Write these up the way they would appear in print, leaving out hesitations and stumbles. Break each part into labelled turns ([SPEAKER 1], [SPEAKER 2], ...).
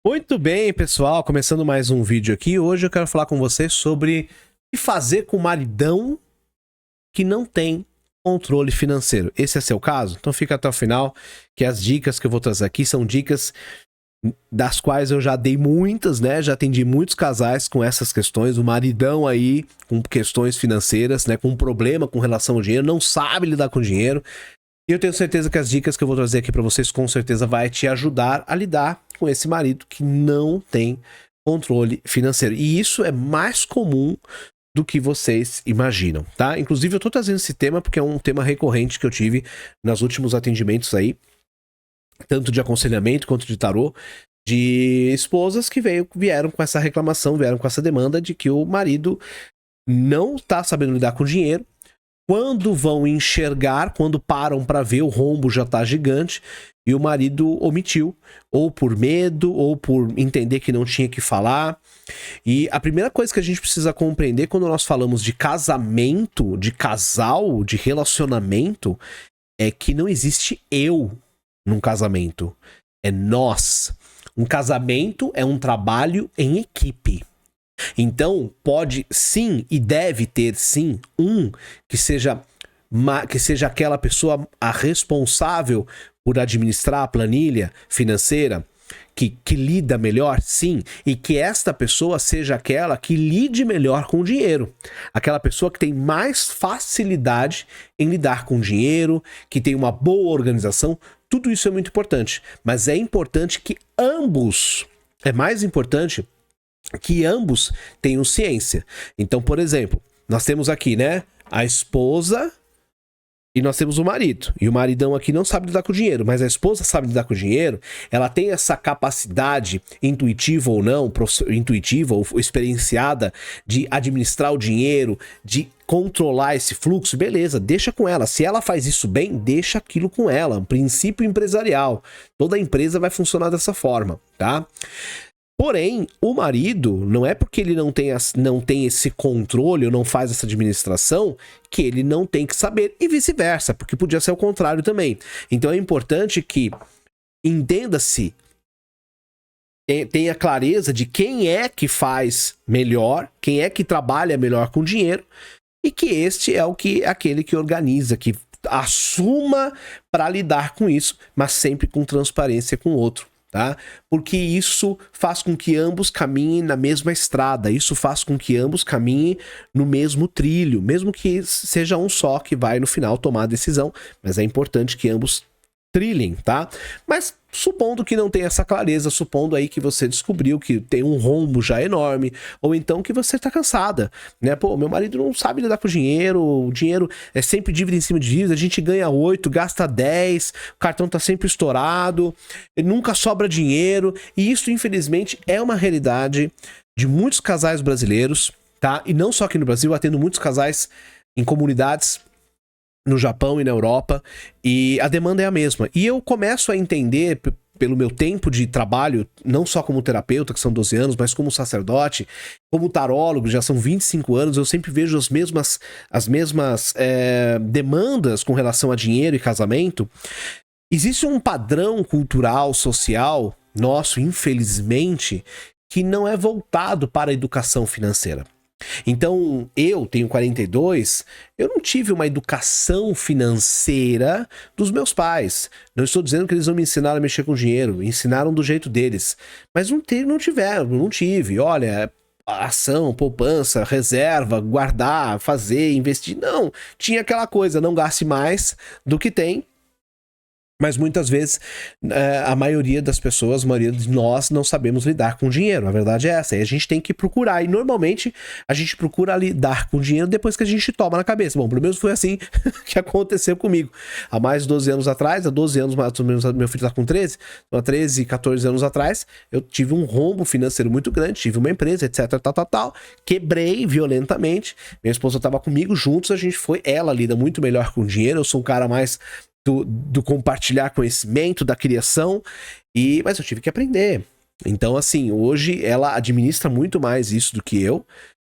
[SPEAKER 1] Muito bem, pessoal, começando mais um vídeo aqui. Hoje eu quero falar com vocês sobre o que fazer com o maridão que não tem controle financeiro. Esse é seu caso? Então fica até o final, que as dicas que eu vou trazer aqui são dicas das quais eu já dei muitas, né? Já atendi muitos casais com essas questões. O maridão aí com questões financeiras, né? Com um problema com relação ao dinheiro, não sabe lidar com dinheiro. E eu tenho certeza que as dicas que eu vou trazer aqui para vocês com certeza vai te ajudar a lidar com esse marido que não tem controle financeiro. E isso é mais comum do que vocês imaginam, tá? Inclusive eu tô trazendo esse tema porque é um tema recorrente que eu tive nos últimos atendimentos aí, tanto de aconselhamento quanto de tarô, de esposas que vieram com essa reclamação, vieram com essa demanda de que o marido não tá sabendo lidar com dinheiro. Quando vão enxergar, quando param para ver, o rombo já tá gigante e o marido omitiu, ou por medo, ou por entender que não tinha que falar. E a primeira coisa que a gente precisa compreender quando nós falamos de casamento, de casal, de relacionamento, é que não existe eu num casamento. É nós. Um casamento é um trabalho em equipe. Então, pode sim e deve ter sim que seja aquela pessoa a responsável por administrar a planilha financeira, que lida melhor, sim, e que esta pessoa seja aquela que lide melhor com o dinheiro. Aquela pessoa que tem mais facilidade em lidar com o dinheiro, que tem uma boa organização. Tudo isso é muito importante, mas é importante que é mais importante que ambos tenham ciência. Então, por exemplo, nós temos aqui, né, a esposa e nós temos o marido. E o maridão aqui não sabe lidar com o dinheiro, mas a esposa sabe lidar com o dinheiro. Ela tem essa capacidade, intuitiva ou não, intuitiva ou experienciada, de administrar o dinheiro, de controlar esse fluxo. Beleza, deixa com ela. Se ela faz isso bem, deixa aquilo com ela. Um princípio empresarial. Toda empresa vai funcionar dessa forma, tá? Porém, o marido, não é porque ele não tem esse controle ou não faz essa administração que ele não tem que saber, e vice-versa, porque podia ser o contrário também. Então é importante que entenda-se, tenha clareza de quem é que faz melhor, quem é que trabalha melhor com dinheiro, e que este é aquele que organiza, que assuma para lidar com isso, mas sempre com transparência com o outro. Tá? Porque isso faz com que ambos caminhem na mesma estrada, isso faz com que ambos caminhem no mesmo trilho, mesmo que seja um só que vai no final tomar a decisão, mas é importante que ambos trilhem, tá? Mas supondo que não tenha essa clareza, supondo aí que você descobriu que tem um rombo já enorme, ou então que você tá cansada, né? Pô, meu marido não sabe lidar com o dinheiro é sempre dívida em cima de dívida, a gente ganha 8, gasta 10, o cartão tá sempre estourado, nunca sobra dinheiro, e isso infelizmente é uma realidade de muitos casais brasileiros, tá? E não só aqui no Brasil, atendo muitos casais em comunidades no Japão e na Europa, e a demanda é a mesma. E eu começo a entender, pelo meu tempo de trabalho, não só como terapeuta, que são 12 anos, mas como sacerdote, como tarólogo, já são 25 anos, eu sempre vejo as mesmas demandas com relação a dinheiro e casamento. Existe um padrão cultural, social, nosso, infelizmente, que não é voltado para a educação financeira. Então, eu tenho 42, eu não tive uma educação financeira dos meus pais. Não estou dizendo que eles não me ensinaram a mexer com dinheiro, ensinaram do jeito deles. Mas não tive. Olha, ação, poupança, reserva, guardar, fazer, investir. Não, tinha aquela coisa, não gaste mais do que tem. Mas muitas vezes a maioria das pessoas, a maioria de nós não sabemos lidar com dinheiro. A verdade é essa. E a gente tem que procurar. E normalmente a gente procura lidar com dinheiro depois que a gente toma na cabeça. Bom, pelo menos foi assim que aconteceu comigo. Há mais de 12 anos atrás, há 12 anos mais ou menos, meu filho está com 13, há 13, 14 anos atrás, eu tive um rombo financeiro muito grande, tive uma empresa, etc, tal. Quebrei violentamente. Minha esposa estava comigo, juntos a gente foi. Ela lida muito melhor com dinheiro. Eu sou um cara mais do compartilhar conhecimento, da criação, mas eu tive que aprender. Então, assim, hoje ela administra muito mais isso do que eu,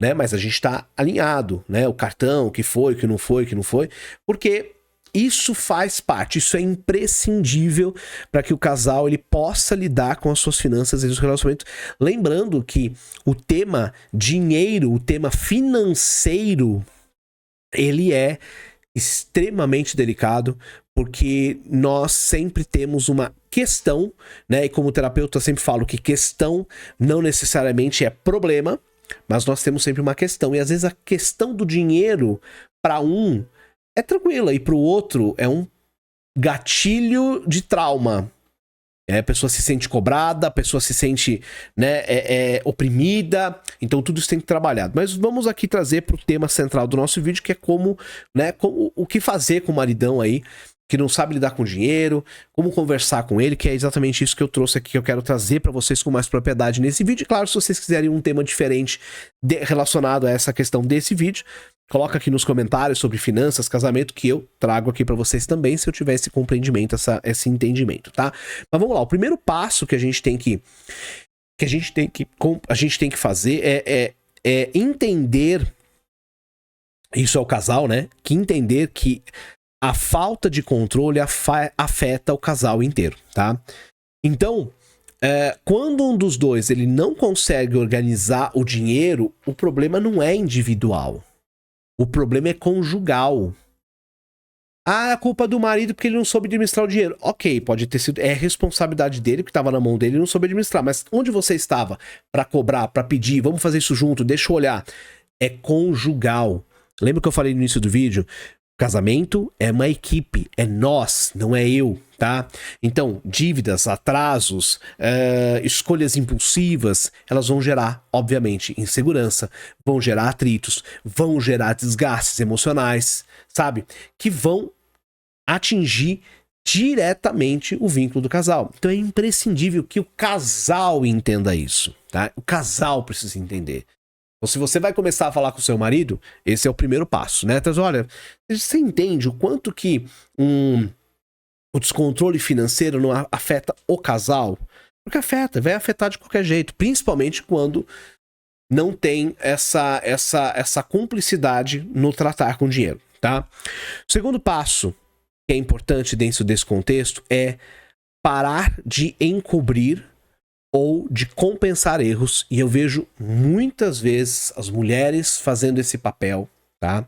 [SPEAKER 1] né? Mas a gente tá alinhado, né? O cartão, o que foi, o que não foi, porque isso faz parte, isso é imprescindível para que o casal ele possa lidar com as suas finanças e os relacionamentos. Lembrando que o tema dinheiro, o tema financeiro, ele é extremamente delicado, porque nós sempre temos uma questão, né? E como terapeuta eu sempre falo que questão não necessariamente é problema, mas nós temos sempre uma questão. E às vezes a questão do dinheiro, para um, é tranquila, e para o outro é um gatilho de trauma. A pessoa se sente cobrada, a pessoa se sente, né, oprimida, então tudo isso tem que ser trabalhado. Mas vamos aqui trazer para o tema central do nosso vídeo, que é como, né, o que fazer com o maridão aí, que não sabe lidar com dinheiro, como conversar com ele, que é exatamente isso que eu trouxe aqui, que eu quero trazer para vocês com mais propriedade nesse vídeo. E claro, se vocês quiserem um tema diferente relacionado a essa questão desse vídeo, coloca aqui nos comentários sobre finanças, casamento, que eu trago aqui pra vocês também, se eu tiver esse compreendimento, esse entendimento, tá? Mas vamos lá, o primeiro passo que a gente tem que fazer é entender, isso é o casal, né? Que entender que a falta de controle afeta o casal inteiro, tá? Então, quando um dos dois ele não consegue organizar o dinheiro, o problema não é individual. O problema é conjugal. Ah, é culpa do marido porque ele não soube administrar o dinheiro. Ok, pode ter sido... É responsabilidade dele, que estava na mão dele, ele não soube administrar. Mas onde você estava para cobrar, para pedir, vamos fazer isso junto, deixa eu olhar. É conjugal. Lembra que eu falei no início do vídeo? Casamento é uma equipe, é nós, não é eu, tá? Então, dívidas, atrasos, escolhas impulsivas, elas vão gerar, obviamente, insegurança, vão gerar atritos, vão gerar desgastes emocionais, sabe? Que vão atingir diretamente o vínculo do casal. Então é imprescindível que o casal entenda isso, tá? O casal precisa entender. Então, se você vai começar a falar com o seu marido, esse é o primeiro passo, né? Então, olha, você entende o quanto que o descontrole financeiro não afeta o casal? Porque afeta, vai afetar de qualquer jeito, principalmente quando não tem essa cumplicidade no tratar com dinheiro, tá? O segundo passo, que é importante dentro desse contexto, é parar de encobrir ou de compensar erros, e eu vejo muitas vezes as mulheres fazendo esse papel, tá?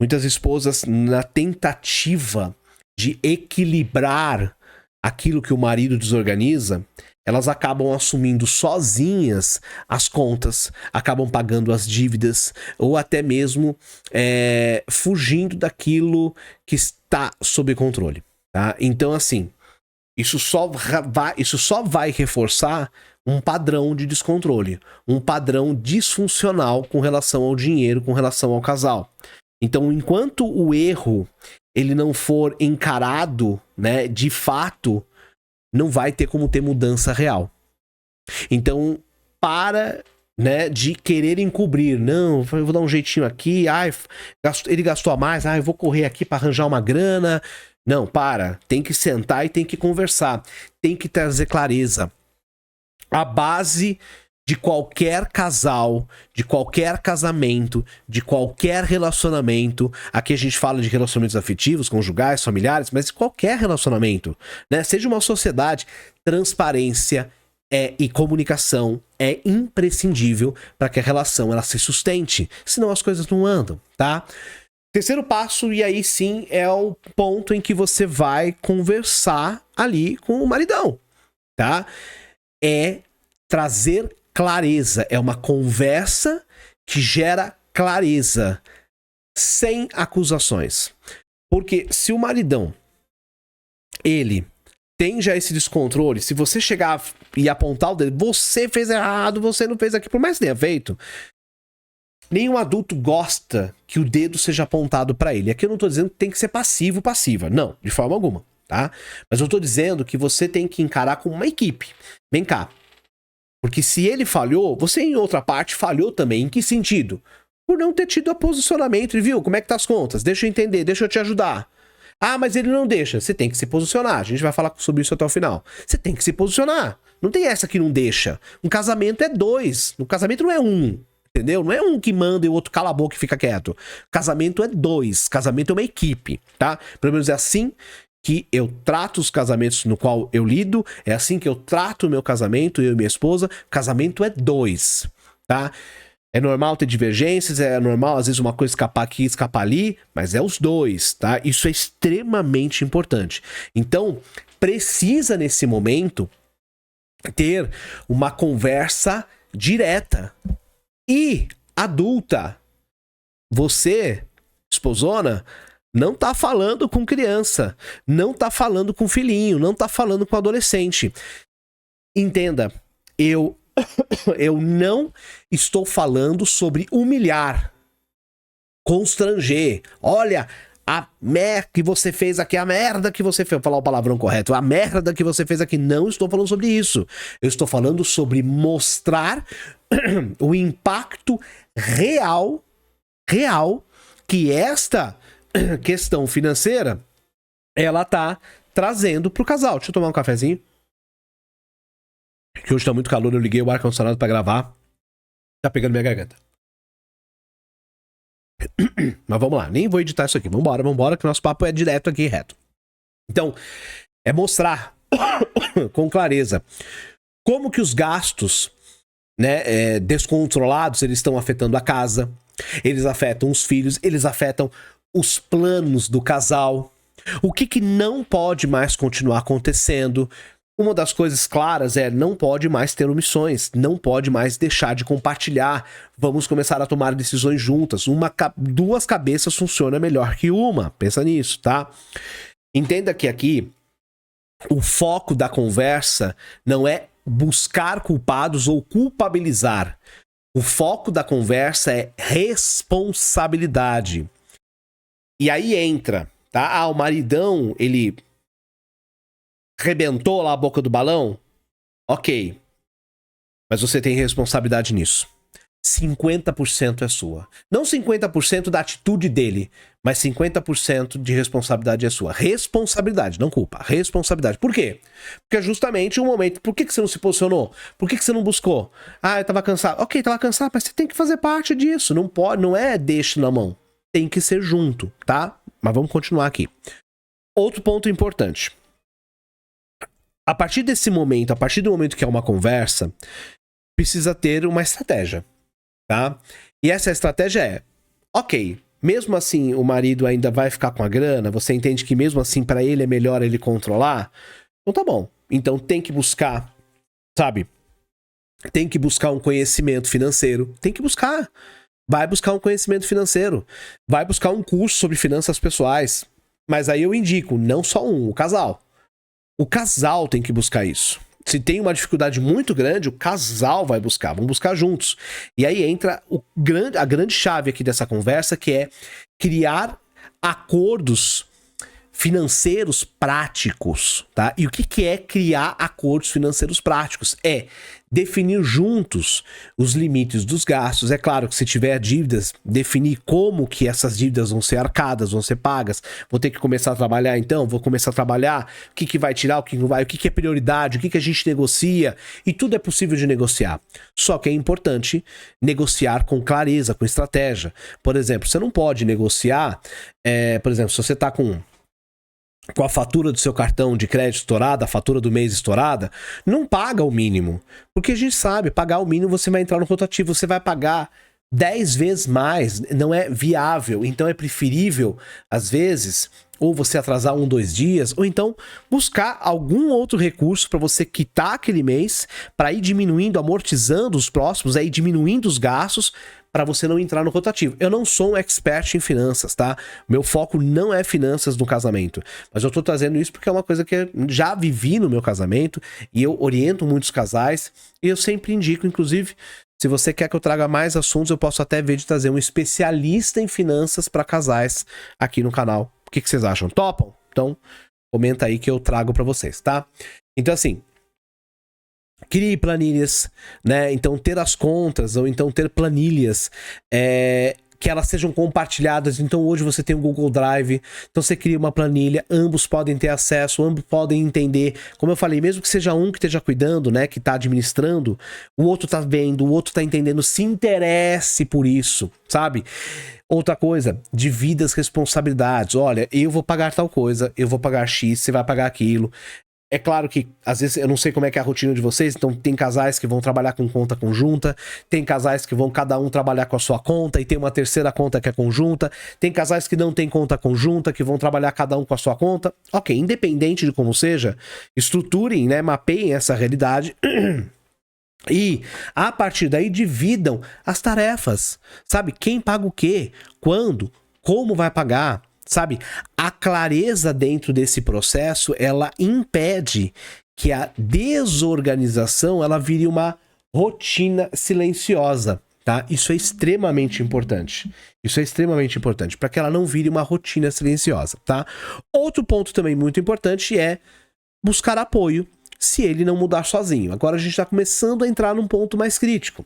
[SPEAKER 1] Muitas esposas na tentativa de equilibrar aquilo que o marido desorganiza, elas acabam assumindo sozinhas as contas, acabam pagando as dívidas, ou até mesmo fugindo daquilo que está sob controle, tá? Então, assim, isso só vai reforçar um padrão de descontrole, um padrão disfuncional com relação ao dinheiro, com relação ao casal. Então, enquanto o erro ele não for encarado, né, de fato, não vai ter como ter mudança real. Então, né, de querer encobrir. Não, eu vou dar um jeitinho aqui, ele gastou a mais, eu vou correr aqui para arranjar uma grana. Não, tem que sentar e tem que conversar, tem que trazer clareza. A base de qualquer casal, de qualquer casamento, de qualquer relacionamento, aqui a gente fala de relacionamentos afetivos, conjugais, familiares, mas qualquer relacionamento, né? Seja uma sociedade, transparência e comunicação é imprescindível para que a relação ela se sustente, senão as coisas não andam, tá? Terceiro passo, e aí sim é o ponto em que você vai conversar ali com o maridão, tá? É trazer clareza, é uma conversa que gera clareza, sem acusações. Porque se o maridão, ele tem já esse descontrole, se você chegar e apontar o dedo, você fez errado, você não fez aqui, por mais que tenha feito, nenhum adulto gosta que o dedo seja apontado pra ele. Aqui eu não tô dizendo que tem que ser passivo, passiva. Não, de forma alguma, tá? Mas eu tô dizendo que você tem que encarar como uma equipe. Vem cá. Porque se ele falhou, você em outra parte falhou também. Em que sentido? Por não ter tido o posicionamento. E viu, como é que tá as contas? Deixa eu entender, deixa eu te ajudar. Ah, mas ele não deixa. Você tem que se posicionar. A gente vai falar sobre isso até o final. Você tem que se posicionar. Não tem essa que não deixa. Um casamento é dois. Um casamento não é um. Entendeu? Não é um que manda e o outro cala a boca e fica quieto. Casamento é dois. Casamento é uma equipe, tá? Pelo menos é assim que eu trato os casamentos no qual eu lido. É assim que eu trato o meu casamento, eu e minha esposa. Casamento é dois, tá? É normal ter divergências, é normal às vezes uma coisa escapar aqui, escapar ali, mas é os dois, tá? Isso é extremamente importante. Então, precisa nesse momento ter uma conversa direta e adulta. Você, esposona, não tá falando com criança, não tá falando com filhinho, não tá falando com adolescente. Entenda, eu não estou falando sobre humilhar, constranger. Olha, a merda que você fez aqui, a merda que você fez. Vou falar o palavrão correto. A merda que você fez aqui. Não estou falando sobre isso. Eu estou falando sobre mostrar o impacto real que esta questão financeira ela tá trazendo pro casal. Deixa eu tomar um cafezinho. Que hoje tá muito calor, eu liguei o ar-condicionado pra gravar. Tá pegando minha garganta. Mas vamos lá, nem vou editar isso aqui. Vambora, que nosso papo é direto aqui, reto. Então, é mostrar com clareza como que os gastos, né, descontrolados, eles estão afetando a casa, eles afetam os filhos, eles afetam os planos do casal. O que não pode mais continuar acontecendo. Uma das coisas claras é não pode mais ter omissões, não pode mais deixar de compartilhar. Vamos começar a tomar decisões juntas. Duas cabeças funcionam melhor que uma. Pensa nisso, tá? Entenda que aqui o foco da conversa não é buscar culpados ou culpabilizar. O foco da conversa é responsabilidade. E aí entra, tá? O maridão, ele rebentou lá a boca do balão? Ok. Mas você tem responsabilidade nisso. 50% é sua. Não 50% da atitude dele, mas 50% de responsabilidade é sua. Responsabilidade, não culpa. Responsabilidade. Por quê? Porque é justamente o momento... Por que você não se posicionou? Por que você não buscou? Ah, eu tava cansado. Ok, tava cansado, mas você tem que fazer parte disso. Não pode, não é deixa na mão. Tem que ser junto, tá? Mas vamos continuar aqui. Outro ponto importante. A partir desse momento, a partir do momento que é uma conversa, precisa ter uma estratégia, tá? E essa estratégia é, ok, mesmo assim o marido ainda vai ficar com a grana, você entende que mesmo assim para ele é melhor ele controlar? Então tá bom. Então tem que buscar, sabe? Tem que buscar um conhecimento financeiro. Tem que buscar. Vai buscar um conhecimento financeiro. Vai buscar um curso sobre finanças pessoais. Mas aí eu indico, não só um, o casal. O casal tem que buscar isso. Se tem uma dificuldade muito grande, o casal vai buscar. Vamos buscar juntos. E aí entra a grande chave aqui dessa conversa, que é criar acordos financeiros práticos, tá? E o que é criar acordos financeiros práticos? É definir juntos os limites dos gastos. É claro que se tiver dívidas, definir como que essas dívidas vão ser arcadas, vão ser pagas. Vou ter que começar a trabalhar então, vou começar a trabalhar, o que vai tirar, o que não vai, o que é prioridade, o que a gente negocia, e tudo é possível de negociar. Só que é importante negociar com clareza, com estratégia. Por exemplo, você não pode negociar, por exemplo, se você está com a fatura do seu cartão de crédito estourada, a fatura do mês estourada, não paga o mínimo. Porque a gente sabe, pagar o mínimo você vai entrar no rotativo, você vai pagar 10 vezes mais, não é viável. Então é preferível, às vezes, ou você atrasar 1, 2 dias, ou então buscar algum outro recurso para você quitar aquele mês, para ir diminuindo, amortizando os próximos, aí diminuindo os gastos, para você não entrar no rotativo. Eu não sou um expert em finanças, tá? Meu foco não é finanças no casamento. Mas eu tô trazendo isso porque é uma coisa que eu já vivi no meu casamento e eu oriento muitos casais e eu sempre indico, inclusive, se você quer que eu traga mais assuntos, eu posso até ver de trazer um especialista em finanças para casais aqui no canal. O que vocês acham? Topam? Então, comenta aí que eu trago para vocês, tá? Então, assim, crie planilhas, né? Então ter as contas ou então ter planilhas que elas sejam compartilhadas. Então hoje você tem o Google Drive, então você cria uma planilha, ambos podem ter acesso, ambos podem entender. Como eu falei, mesmo que seja um que esteja cuidando, né, que está administrando, o outro está vendo, o outro está entendendo, se interesse por isso, sabe? Outra coisa, divida as responsabilidades. Olha, eu vou pagar tal coisa, eu vou pagar X, você vai pagar aquilo. É claro que, às vezes, eu não sei como é que é a rotina de vocês, então tem casais que vão trabalhar com conta conjunta, tem casais que vão cada um trabalhar com a sua conta e tem uma terceira conta que é conjunta, tem casais que não tem conta conjunta, que vão trabalhar cada um com a sua conta. Ok, independente de como seja, estruturem, né, mapeiem essa realidade e, a partir daí, dividam as tarefas, sabe? Quem paga o quê, quando, como vai pagar. Sabe, a clareza dentro desse processo, ela impede que a desorganização, ela vire uma rotina silenciosa, tá? Isso é extremamente importante. Isso é extremamente importante, para que ela não vire uma rotina silenciosa, tá? Outro ponto também muito importante é buscar apoio se ele não mudar sozinho. Agora a gente está começando a entrar num ponto mais crítico.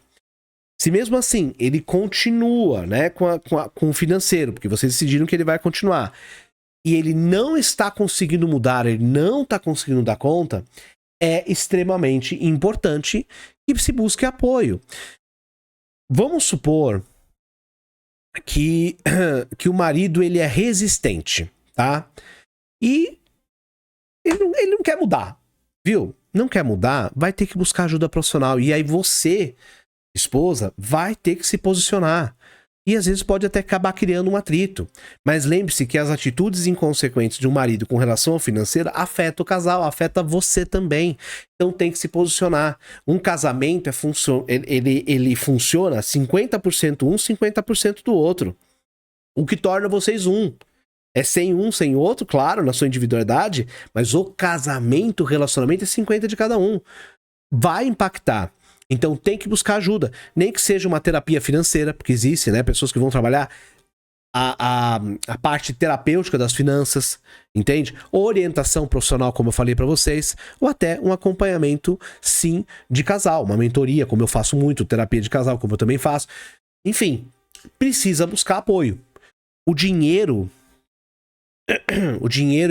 [SPEAKER 1] Se mesmo assim ele continua, né, com o financeiro, porque vocês decidiram que ele vai continuar, e ele não está conseguindo mudar, ele não está conseguindo dar conta, é extremamente importante que se busque apoio. Vamos supor que o marido ele é resistente, tá? E ele não quer mudar, viu? Não quer mudar, vai ter que buscar ajuda profissional. E aí você, esposa, vai ter que se posicionar. E às vezes pode até acabar criando um atrito. Mas lembre-se que as atitudes inconsequentes de um marido com relação ao financeiro afetam o casal, afeta você também. Então tem que se posicionar. Um casamento ele funciona 50% um, 50% do outro. O que torna vocês um. É sem um, sem outro, claro, na sua individualidade, mas o casamento, o relacionamento é 50 de cada um. Vai impactar. Então tem que buscar ajuda, nem que seja uma terapia financeira, porque existe, né, pessoas que vão trabalhar a parte terapêutica das finanças, entende? Orientação profissional, como eu falei para vocês, ou até um acompanhamento, sim, de casal, uma mentoria, como eu faço muito, terapia de casal, como eu também faço. Enfim, precisa buscar apoio. O dinheiro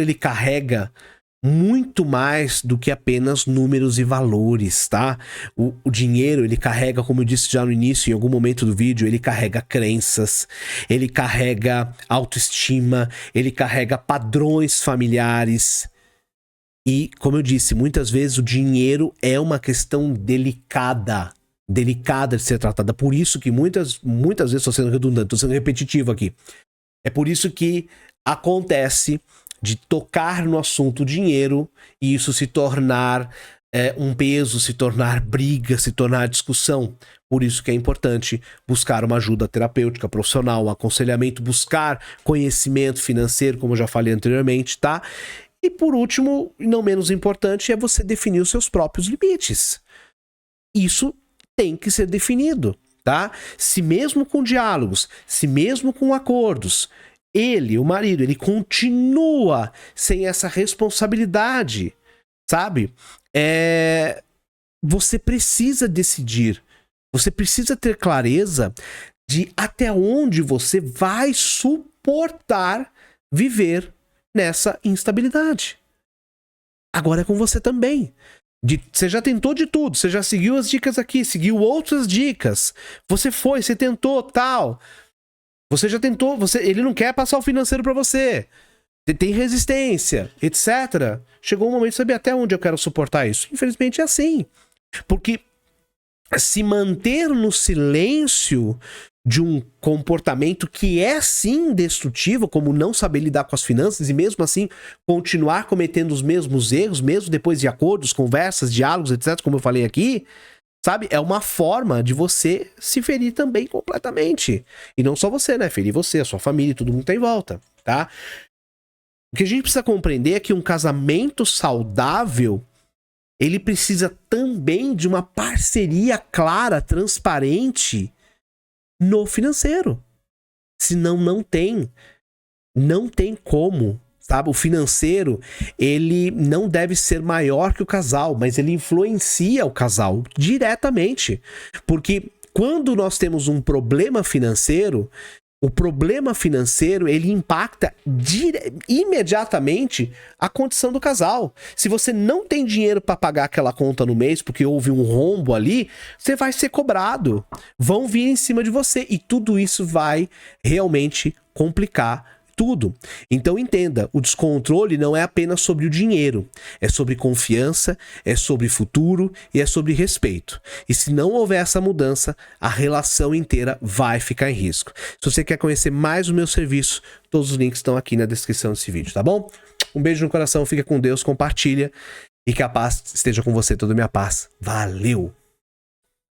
[SPEAKER 1] ele carrega muito mais do que apenas números e valores, tá? O dinheiro, ele carrega, como eu disse já no início, em algum momento do vídeo, ele carrega crenças, ele carrega autoestima, ele carrega padrões familiares. E, como eu disse, muitas vezes o dinheiro é uma questão delicada de ser tratada. Por isso que muitas vezes, estou sendo redundante, estou sendo repetitivo aqui. É por isso que acontece de tocar no assunto dinheiro e isso se tornar um peso, se tornar briga, se tornar discussão. Por isso que é importante buscar uma ajuda terapêutica, profissional, um aconselhamento, buscar conhecimento financeiro, como eu já falei anteriormente, tá? E por último, e não menos importante, é você definir os seus próprios limites. Isso tem que ser definido, tá? Se mesmo com diálogos, se mesmo com acordos, ele, o marido, ele continua sem essa responsabilidade, sabe? Você precisa decidir, você precisa ter clareza de até onde você vai suportar viver nessa instabilidade. Agora é com você também. Você já tentou de tudo, você já seguiu as dicas aqui, seguiu outras dicas, você tentou tal... Você já tentou, ele não quer passar o financeiro para você. Tem resistência, etc. Chegou um momento de saber até onde eu quero suportar isso. Infelizmente é assim. Porque se manter no silêncio de um comportamento que é sim destrutivo, como não saber lidar com as finanças e mesmo assim continuar cometendo os mesmos erros, mesmo depois de acordos, conversas, diálogos, etc., como eu falei aqui, sabe? É uma forma de você se ferir também completamente. E não só você, né? Ferir você, a sua família, todo mundo tá em volta, tá? O que a gente precisa compreender é que um casamento saudável, ele precisa também de uma parceria clara, transparente no financeiro. Senão não tem como, sabe? O financeiro, ele não deve ser maior que o casal, mas ele influencia o casal diretamente. Porque quando nós temos um problema financeiro, O problema financeiro, ele impacta imediatamente a condição do casal. Se você não tem dinheiro para pagar aquela conta no mês, porque houve um rombo ali, você vai ser cobrado. Vão vir em cima de você e tudo isso vai realmente complicar tudo. Então entenda, o descontrole não é apenas sobre o dinheiro, é sobre confiança, é sobre futuro e é sobre respeito. E se não houver essa mudança, a relação inteira vai ficar em risco. Se você quer conhecer mais o meu serviço, todos os links estão aqui na descrição desse vídeo, tá bom? Um beijo no coração, fica com Deus, compartilha e que a paz esteja com você, toda a minha paz. Valeu!